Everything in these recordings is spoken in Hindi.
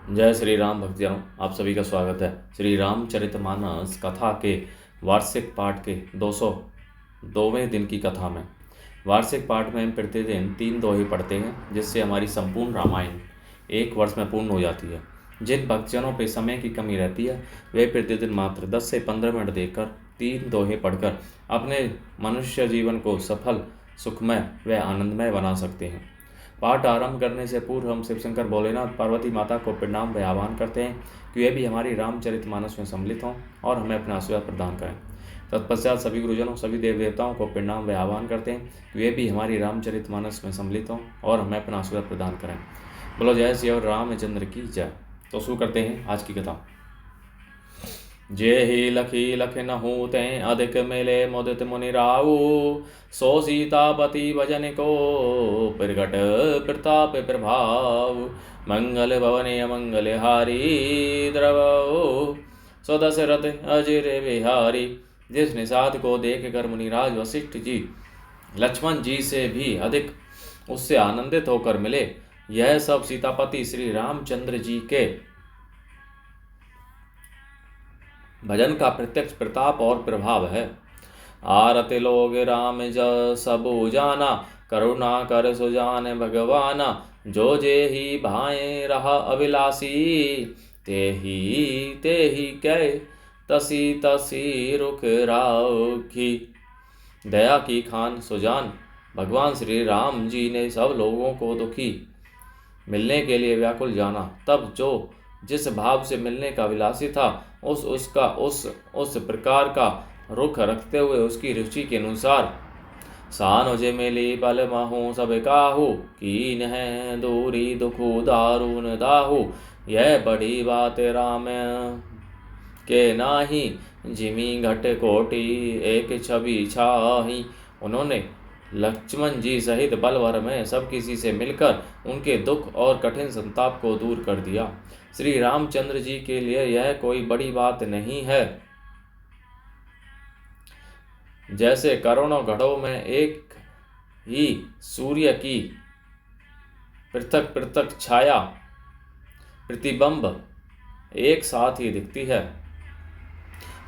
जय श्री राम भक्तजनों, आप सभी का स्वागत है। श्री रामचरितमानस कथा के वार्षिक पाठ के 202वें दिन की कथा में। वार्षिक पाठ में हम प्रतिदिन 3 दोहे पढ़ते हैं, जिससे हमारी संपूर्ण रामायण 1 वर्ष में पूर्ण हो जाती है। जिन भक्तजनों पे समय की कमी रहती है, वे प्रतिदिन मात्र 10 से 15 मिनट देकर 3 दोहे पढ़कर अपने मनुष्य जीवन को सफल, सुखमय व आनंदमय बना सकते हैं। पाठ आरंभ करने से पूर्व हम शिव शंकर भोलेनाथ पार्वती माता को प्रणाम व आह्वान करते हैं कि वे भी हमारी रामचरितमानस में सम्मिलित हों और हमें अपना आशीर्वाद प्रदान करें। तत्पश्चात सभी गुरुजनों, सभी देव देवताओं को प्रणाम व आह्वान करते हैं कि वे भी हमारी रामचरितमानस में सम्मिलित हों और हमें अपना आशीर्वाद प्रदान करें। बोलो जय श्री और रामचंद्र की जय। तो शुरू करते हैं आज की कथा। जे ही लखी लख नहु तें अधिक मिले मुदित मुनि राऊ, सो सीतापति भजन को प्रगट प्रताप प्रभाव। मंगल भवने अमंगल हारी द्रवो, सो दशरथ अजर बिहारी। जिस निषाद को देख कर मुनिराज वशिष्ठ जी लक्ष्मण जी से भी अधिक उससे आनंदित होकर मिले, यह सब सीतापति श्री रामचंद्र जी के भजन का प्रत्यक्ष प्रताप और प्रभाव है। आरति लोग राम ज सबु जाना, करुणा कर सुजान भगवाना। जो जे ही भाए रहा अभिलाषी, ते ही कै तसी तसी रुख राखी। दया की खान सुजान भगवान श्री राम जी ने सब लोगों को दुखी मिलने के लिए व्याकुल जाना। तब जो जिस भाव से मिलने का विलासी था, उस प्रकार का रुख रखते हुए उसकी रुचि के अनुसार सानुज मिली बल महु सब काहू, कीन है दूरी दुखु दारुण दाहू। यह बड़ी बात राम के नाही, जिमी घट कोटि एक छवि छाही। उन्होंने लक्ष्मण जी सहित बलवर में सब किसी से मिलकर उनके दुख और कठिन संताप को दूर कर दिया। श्री रामचंद्र जी के लिए यह कोई बड़ी बात नहीं है। जैसे करोड़ों घड़ों में एक ही सूर्य की पृथक पृथक छाया प्रतिबिंब एक साथ ही दिखती है।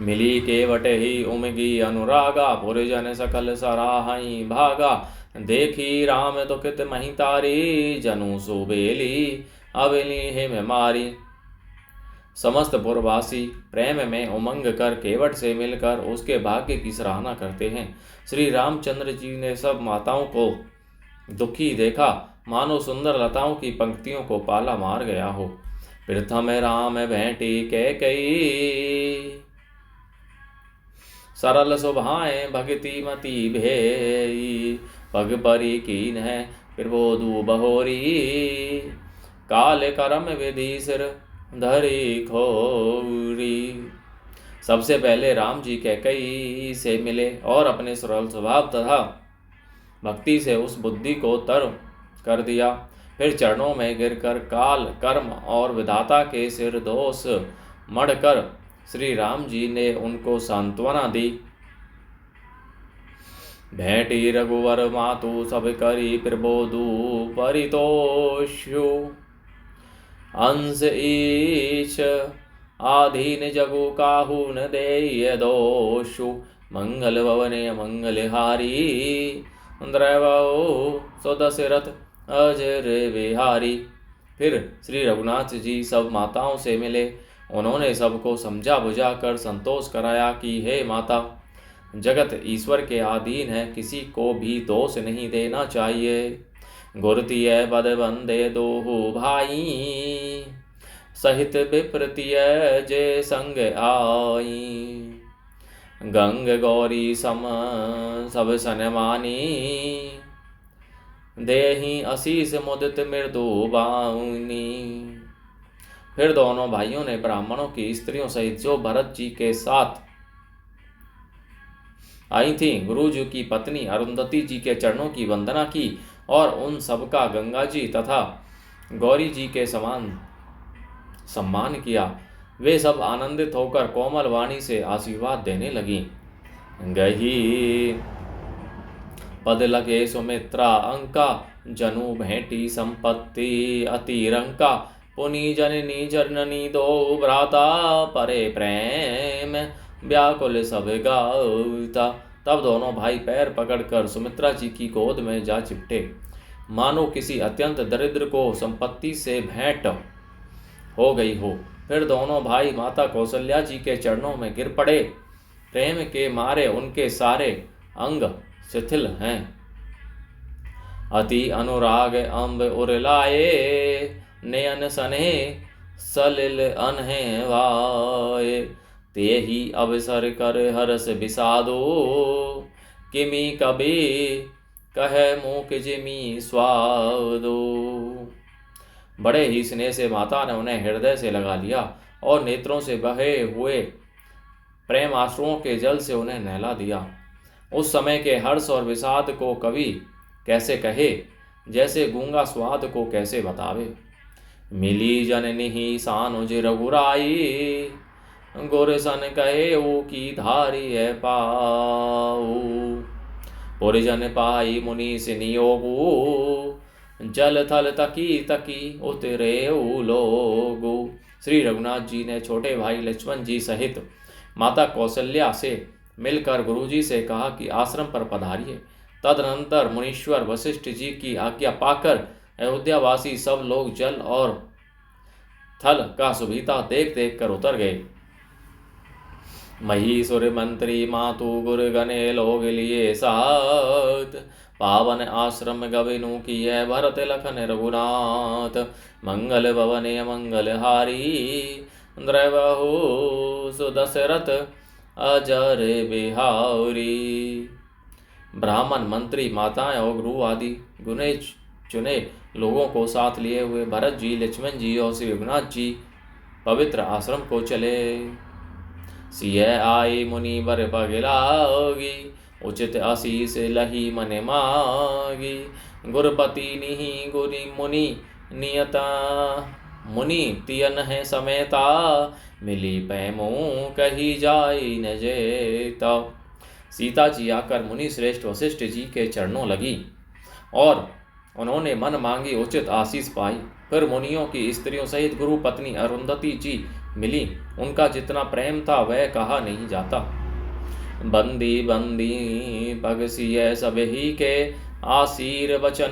मिली केवट ही उमगी अनुरागा, पुरजन सकल सराहई भागा। देखी राम दुखित महितारी, जनु सुबेली अबेली हिम मारी। समस्त पुरवासी प्रेम में उमंग कर केवट से मिलकर उसके भाग्य की सराहना करते हैं। श्री रामचंद्र जी ने सब माताओं को दुखी देखा, मानो सुंदर लताओं की पंक्तियों को पाला मार गया हो। प्रथम राम भेंटी कैकेयी, सरल सुभाएं भगति मति भेई। पग परी कीन है प्रबोधु बहोरी, काल करम विधि सिर धरी खोरी। सबसे पहले राम जी कैकेयी से मिले और अपने सरल स्वभाव तथा भक्ति से उस बुद्धि को तर कर दिया। फिर चरणों में गिरकर काल, कर्म और विधाता के सिर दोष मढ़कर श्री राम जी ने उनको सांत्वना दी। भेंटी रघुवर मातु सब करी प्रबोधु परितोषु। अंश ईश आधीन जगु काहू न देय दोषु। मंगल भवने मंगल हारी, द्रवो सो दशरथ अजर बिहारी। फिर श्री रघुनाथ जी सब माताओं से मिले। उन्होंने सबको समझा बुझा कर संतोष कराया कि हे माता, जगत ईश्वर के अधीन है, किसी को भी दोष नहीं देना चाहिए। गुरतीय बद बंदे दोहु भाई, सहित विप्रतीय जे संग आई। गंग गौरी सम सब सनमानी, देहि असीस मुदित मृदु बाउनी। फिर दोनों भाइयों ने ब्राह्मणों की स्त्रियों सहित जो भरत जी के साथ आई थी, गुरु जी की पत्नी अरुंधति जी के चरणों की वंदना की और उन सबका गंगा जी तथा गौरी जी के समान सम्मान किया। वे सब आनंदित होकर कोमल वाणी से आशीर्वाद देने लगी। गही पद लगे सुमित्रा अंका, जनु भेंटी संपत्ति अतिरंका। पुनि जननी जननी दो भ्राता परे प्रेम व्याकुल सब गाता। तब दोनों भाई पैर पकड़कर सुमित्रा जी की गोद में जा चिपटे, मानो किसी अत्यंत दरिद्र को संपत्ति से भेंट हो गई हो। फिर दोनों भाई माता कौशल्या जी के चरणों में गिर पड़े। प्रेम के मारे उनके सारे अंग शिथिल हैं। अति अनुराग अम्ब उरलाए, नयन सने सलिल अनहे वाए। ते ही अवसर कर हरस विषादो, किमी कबे कहे मूक जिमी स्वादो। बड़े ही स्नेह से माता ने उन्हें हृदय से लगा लिया और नेत्रों से बहे हुए प्रेम आंसुओं के जल से उन्हें नहला दिया। उस समय के हर्ष और विषाद को कवि कैसे कहे, जैसे गूंगा स्वाद को कैसे बतावे। मिली जननी ही सानुज रघुराई, गुर सन कहे ओ की धारी है पाऊ। पुरजन पाई मुनि से नियोगु, जल थल तकी तकी उतरे लोगो। श्री रघुनाथ जी ने छोटे भाई लक्ष्मण जी सहित माता कौशल्या से मिलकर गुरुजी से कहा कि आश्रम पर पधारिए। तदनंतर मुनीश्वर वशिष्ठ जी की आज्ञा पाकर अयोध्यावासी सब लोग जल और थल का सुविधा देख देख कर उतर गए। महीसुर मंत्री मातु गुर गणे लोग लिए साथ, पावन आश्रम गविनु किए भरत लखन रघुनाथ। मंगल भवने मंगल हारी, द्रवहु सुदशरथ अजर बिहारी। ब्राह्मण मंत्री माताएं और गुरु आदि गुने चुने लोगों को साथ लिए हुए भरत जी, लक्ष्मण जी और श्री रघुनाथ जी पवित्र आश्रम को चले। सिय आई मुनि बर पगलागी, उचित आशीष लही मन मागी। गुरपति निहि गुरी मुनि नियता, मुनि तियन है समेता। मिली पैमो कही जाई न जेता। सीता जी आकर मुनि श्रेष्ठ वशिष्ठ जी के चरणों लगी और उन्होंने मन मांगी उचित आशीष पाई। फिर मुनियों की स्त्रियों सहित गुरु पत्नी अरुंधति जी मिली। उनका जितना प्रेम था वह कहा नहीं जाता। बंदी बंदी पग सिय सब ही के, आशीर वचन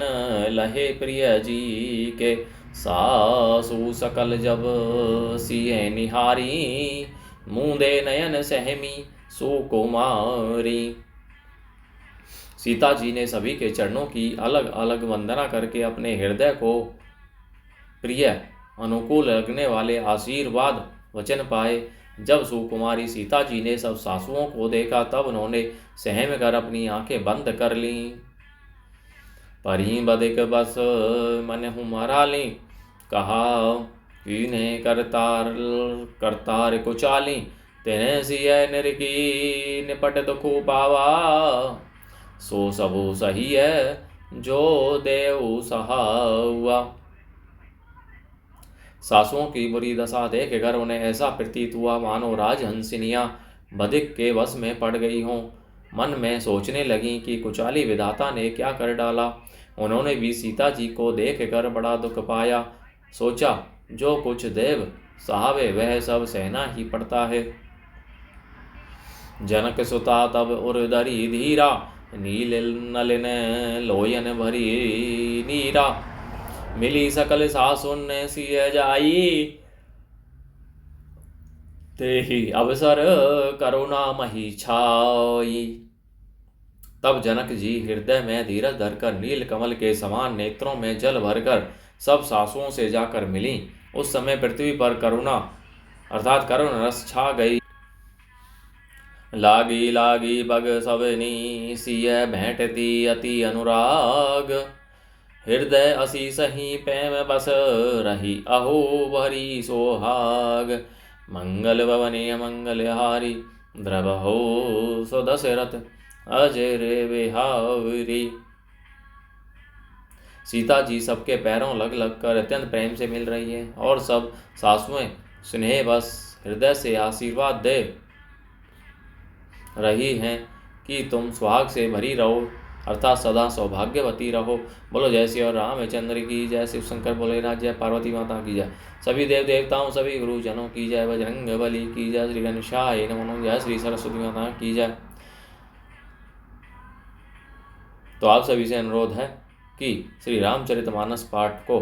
लहे प्रिय जी के। सासु सकल जब सिय निहारी, मूंदे नयन सहमी सुकुमारी। सीता जी ने सभी के चरणों की अलग अलग वंदना करके अपने हृदय को प्रिय अनुकूल लगने वाले आशीर्वाद वचन पाए। जब सुकुमारी सीता जी ने सब सासुओं को देखा तब उन्होंने सहम कर अपनी आंखें बंद कर लीं। परी बदिक बस मन हुमरा ली, कहा कीने करतार कुचाली। तेने सिय निरकी निपट दुख पावा, सो सबु सही है जो देव सहावा। सासुओं की बुरी दशा देखकर उन्हें ऐसा प्रतीत हुआ मानो राजहंसिनियां बधिक के वश में पड़ गई हों। मन में सोचने लगी कि कुचाली विधाता ने क्या कर डाला। उन्होंने भी सीता जी को देखकर बड़ा दुख पाया। सोचा जो कुछ देव सहावे वह सब सहना ही पड़ता है। जनक सुता तब उर्दरी धीरा, नील नलिन लोयन भरी नीरा। मिली सकल सासुन सिय जाई, तेहि अवसर करुणा मही छाई। तब जनक जी हृदय में धीरज धरकर नील कमल के समान नेत्रों में जल भरकर सब सासुओं से जाकर मिली। उस समय पृथ्वी पर करुणा अर्थात करुण रस छा गई। लागी लागी बग सबनी सिय भेंटती अति अनुराग। हृदय असी सही प्रेम बस रही अहो भरी सोहाग। मंगल भवने मंगल हारी, द्रवहो सुदशरथ अजर बिहारी। सीता जी सबके पैरों लग लग कर अत्यंत प्रेम से मिल रही है और सब सासुएं स्नेह बस हृदय से आशीर्वाद दे रही हैं कि तुम सुहाग से भरी रहो। अर्थात सदा सौभाग्यवती रहो। बोलो जय श्री रामचंद्र की जय। शिव शंकर भोलेनाथ जय। पार्वती माता की जय। सभी देव देवताओं सभी गुरुजनों की जय। बजरंग बली की जय। श्री गणेशाय नमो। जय श्री सरस्वती माता की जय। तो आप सभी से अनुरोध है कि श्री रामचरितमानस पाठ को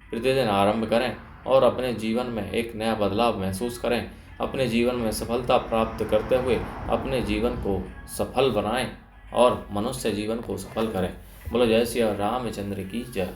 प्रतिदिन आरंभ करें और अपने जीवन में एक नया बदलाव महसूस करें। अपने जीवन में सफलता प्राप्त करते हुए अपने जीवन को सफल बनाएं और मनुष्य जीवन को सफल करें। बोलो जय श्री रामचंद्र की जय।